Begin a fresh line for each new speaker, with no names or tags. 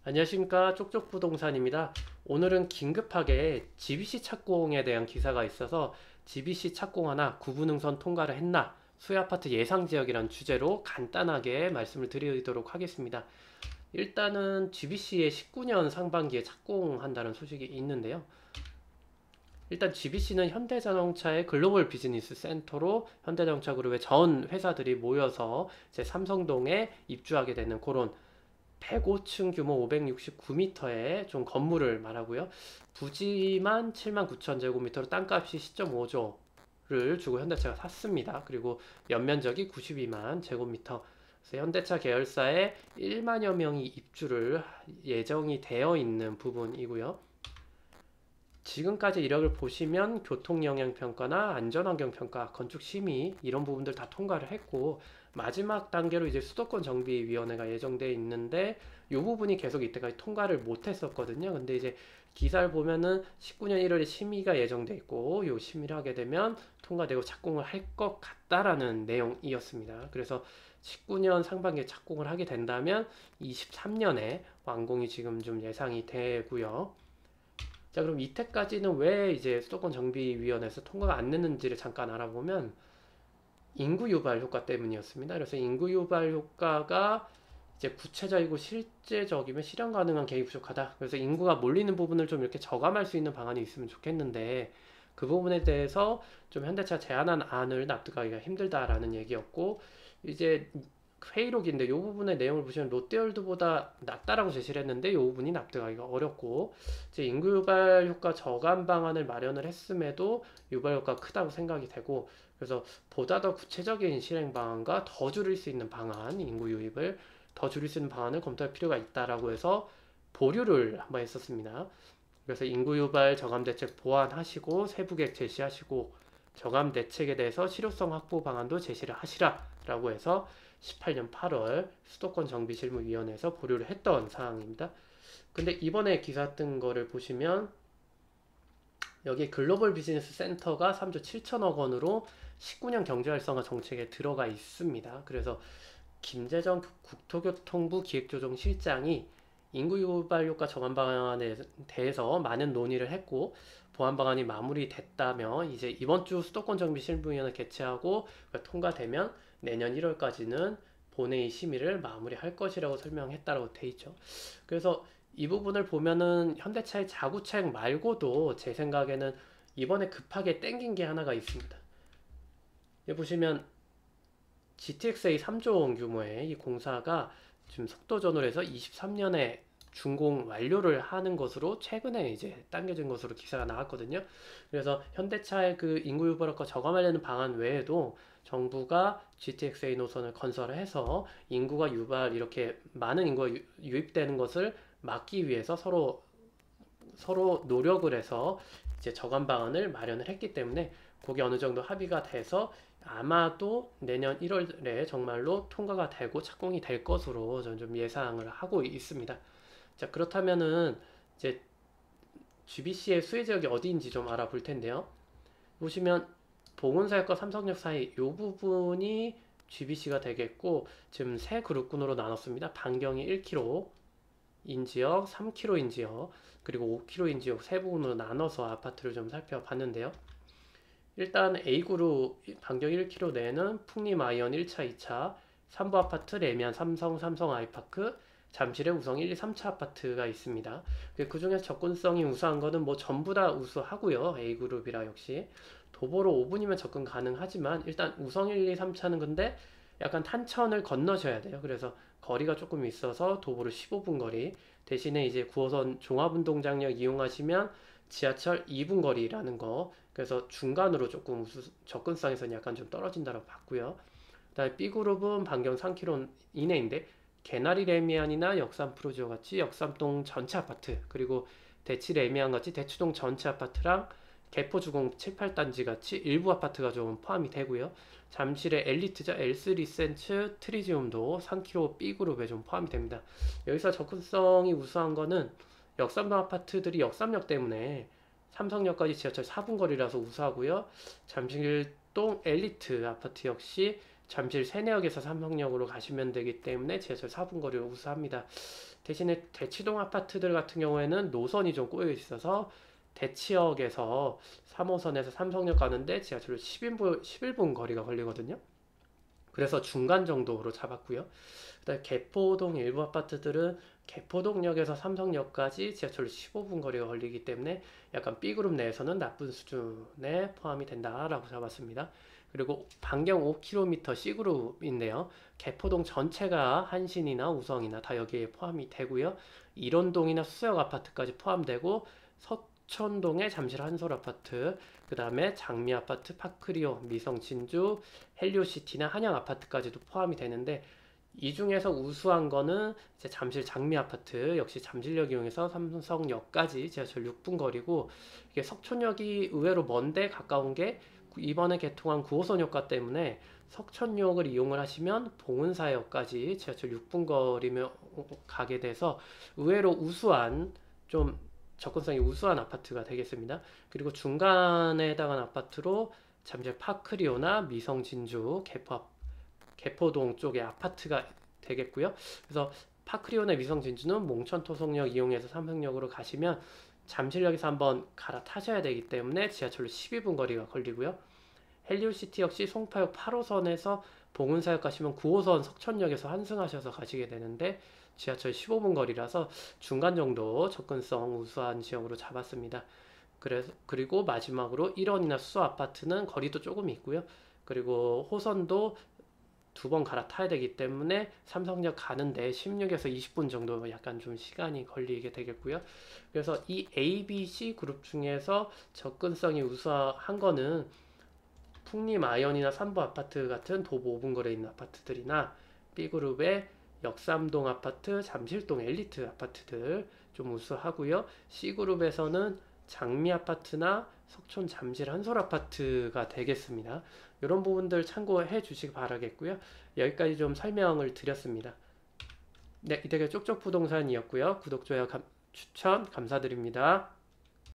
안녕하십니까, 쪽쪽부동산입니다. 오늘은 긴급하게 GBC 착공에 대한 기사가 있어서 GBC 착공 하나 구분응선 통과를 했나 수요아파트 예상지역이란 주제로 간단하게 말씀을 드리도록 하겠습니다. 일단은 GBC의 19년 상반기에 착공한다는 소식이 있는데요. 일단 GBC는 현대자동차의 글로벌 비즈니스 센터로 현대자동차 그룹의 전 회사들이 모여서 이제 삼성동에 입주하게 되는 그런 105층 규모 569m의 좀 건물을 말하고요. 부지만 7만 9천 제곱미터로 땅값이 10.5조를 주고 현대차가 샀습니다. 그리고 연면적이 92만 제곱미터. 그래서 현대차 계열사에 1만여 명이 입주를 예정이 되어 있는 부분이고요. 지금까지 이력을 보시면 교통영향평가나 안전환경평가, 건축심의 이런 부분들 다 통과를 했고 마지막 단계로 이제 수도권 정비위원회가 예정돼 있는데 이 부분이 계속 이때까지 통과를 못했었거든요. 근데 이제 기사를 보면은 19년 1월에 심의가 예정돼 있고 이 심의를 하게 되면 통과되고 착공을 할 것 같다라는 내용이었습니다. 그래서 19년 상반기에 착공을 하게 된다면 23년에 완공이 지금 좀 예상이 되고요. 자, 그럼 이때까지는 왜 이제 수도권 정비위원회에서 통과가 안 됐는지를 잠깐 알아보면 인구 유발 효과 때문이었습니다. 그래서 인구 유발 효과가 이제 구체적이고 실제적이면 실현 가능한 계획이 부족하다. 그래서 인구가 몰리는 부분을 좀 이렇게 저감할 수 있는 방안이 있으면 좋겠는데 그 부분에 대해서 좀 현대차 제안한 안을 납득하기가 힘들다라는 얘기였고 이제 회의록인데 이 부분의 내용을 보시면 롯데월드보다 낫다라고 제시를 했는데 이 부분이 납득하기가 어렵고 이제 인구 유발 효과 저감 방안을 마련을 했음에도 유발 효과가 크다고 생각이 되고 그래서 보다 더 구체적인 실행 방안과 더 줄일 수 있는 방안, 인구 유입을 더 줄일 수 있는 방안을 검토할 필요가 있다라고 해서 보류를 한번 했었습니다. 그래서 인구 유발 저감 대책 보완하시고 세부 계획 제시하시고 저감 대책에 대해서 실효성 확보 방안도 제시를 하시라라고 해서 18년 8월 수도권 정비실무위원회에서 보류를 했던 사항입니다. 근데 이번에 기사 뜬 거를 보시면 여기 글로벌 비즈니스 센터가 3조 7천억 원으로 19년 경제활성화 정책에 들어가 있습니다. 그래서 김재정 국토교통부 기획조정실장이 인구 유발 효과 저감 방안에 대해서 많은 논의를 했고 보완 방안이 마무리됐다며 이제 이번 주 수도권 정비 실무위원회 개최하고 통과되면 내년 1월까지는 본회의 심의를 마무리할 것이라고 설명했다고 돼 있죠. 그래서 이 부분을 보면은 현대차의 자구책 말고도 제 생각에는 이번에 급하게 땡긴 게 하나가 있습니다. 여기 보시면 GTX-A 3조 원 규모의 이 공사가 지금 속도전으로 해서 23년에 준공 완료를 하는 것으로 최근에 이제 당겨진 것으로 기사가 나왔거든요. 그래서 현대차의 그 인구 유발효과 저감하려는 방안 외에도 정부가 GTX-A 노선을 건설을 해서 인구가 유발 이렇게 많은 인구가 유입되는 것을 막기 위해서 서로 노력을 해서 이제 저감 방안을 마련을 했기 때문에 그게 어느 정도 합의가 돼서 아마도 내년 1월에 정말로 통과가 되고 착공이 될 것으로 저는 좀 예상을 하고 있습니다. 자, 그렇다면은 이제 GBC의 수혜 지역이 어디인지 좀 알아볼 텐데요. 보시면 보건사역과 삼성역 사이 이 부분이 GBC가 되겠고 지금 세 그룹군으로 나눴습니다. 반경이 1km인 지역, 3km인 지역, 그리고 5km인 지역 세 부분으로 나눠서 아파트를 좀 살펴봤는데요. 일단 A그룹 반경 1km 내에는 풍림 아이언 1차, 2차, 3부 아파트 레미안 삼성 아이파크, 잠실에 우성 1, 2, 3차 아파트가 있습니다. 그 중에서 접근성이 우수한 거는 뭐 전부 다 우수하고요. A그룹이라 역시. 도보로 5분이면 접근 가능하지만 일단 우성 1, 2, 3차는 근데 약간 탄천을 건너셔야 돼요. 그래서 거리가 조금 있어서 도보로 15분 거리. 대신에 이제 9호선 종합운동장역 이용하시면 지하철 2분 거리라는 거. 그래서 중간으로 조금 접근성에서는 약간 좀 떨어진다고 봤고요. 그다음에 B그룹은 반경 3km 이내인데 개나리 레미안이나 역삼 프로지오 같이 역삼동 전체 아파트 그리고 대치 레미안 같이 대치동 전체 아파트랑 개포 주공 7, 8단지 같이 일부 아파트가 좀 포함이 되고요. 잠실의 엘리트자 엘스 리센츠 트리지움도 3km B그룹에 좀 포함이 됩니다. 여기서 접근성이 우수한 거는 역삼동 아파트들이 역삼역 때문에 삼성역까지 지하철 4분 거리라서 우수하고요. 잠실동 엘리트 아파트 역시 잠실 세내역에서 삼성역으로 가시면 되기 때문에 지하철 4분 거리로 우수합니다. 대신에 대치동 아파트들 같은 경우에는 노선이 좀 꼬여 있어서 대치역에서 3호선에서 삼성역 가는데 지하철로 11분 거리가 걸리거든요. 그래서 중간 정도로 잡았고요. 그다음에 개포동 일부 아파트들은 개포동역에서 삼성역까지 지하철로 15분 거리가 걸리기 때문에 약간 B그룹 내에서는 나쁜 수준에 포함이 된다라고 잡았습니다. 그리고 반경 5km C그룹인데요. 개포동 전체가 한신이나 우성이나 다 여기에 포함이 되고요. 일원동이나 수서역 아파트까지 포함되고 서천동의 잠실 한솔 아파트, 그 다음에 장미 아파트, 파크리오, 미성 진주, 헬리오시티나 한양 아파트까지도 포함이 되는데 이 중에서 우수한 거는 이제 잠실 장미 아파트 역시 잠실역 이용해서 삼성역까지 지하철 6분 거리고 이게 석촌역이 의외로 먼데 가까운 게 이번에 개통한 9호선역과 때문에 석촌역을 이용을 하시면 봉은사역까지 지하철 6분 거리면 가게 돼서 의외로 우수한 좀 접근성이 우수한 아파트가 되겠습니다. 그리고 중간에 해당하는 아파트로 잠실 파크리오나 미성 진주 개포동 쪽의 아파트가 되겠고요. 그래서 파크리오나 미성 진주는 몽천토속역 이용해서 삼성역으로 가시면 잠실역에서 한번 갈아타셔야 되기 때문에 지하철로 12분 거리가 걸리고요. 헬리오시티 역시 송파역 8호선에서 봉은사역 가시면 9호선 석천역에서 환승하셔서 가시게 되는데 지하철 15분 거리라서 중간 정도 접근성 우수한 지역으로 잡았습니다. 그리고 마지막으로 1원이나 수소 아파트는 거리도 조금 있고요. 그리고 호선도 두 번 갈아타야 되기 때문에 삼성역 가는데 16에서 20분 정도 약간 좀 시간이 걸리게 되겠고요. 그래서 이 A, B, C 그룹 중에서 접근성이 우수한 거는 풍림 아이언이나 삼부 아파트 같은 도보 5분 거리에 있는 아파트들이나 B그룹의 역삼동 아파트, 잠실동 엘리트 아파트들 좀 우수하고요. C그룹에서는 장미 아파트나 석촌 잠실 한솔 아파트가 되겠습니다. 이런 부분들 참고해 주시기 바라겠고요. 여기까지 좀 설명을 드렸습니다. 네, 이태규 쪽쪽 부동산이었고요. 구독, 좋아요, 추천 감사드립니다.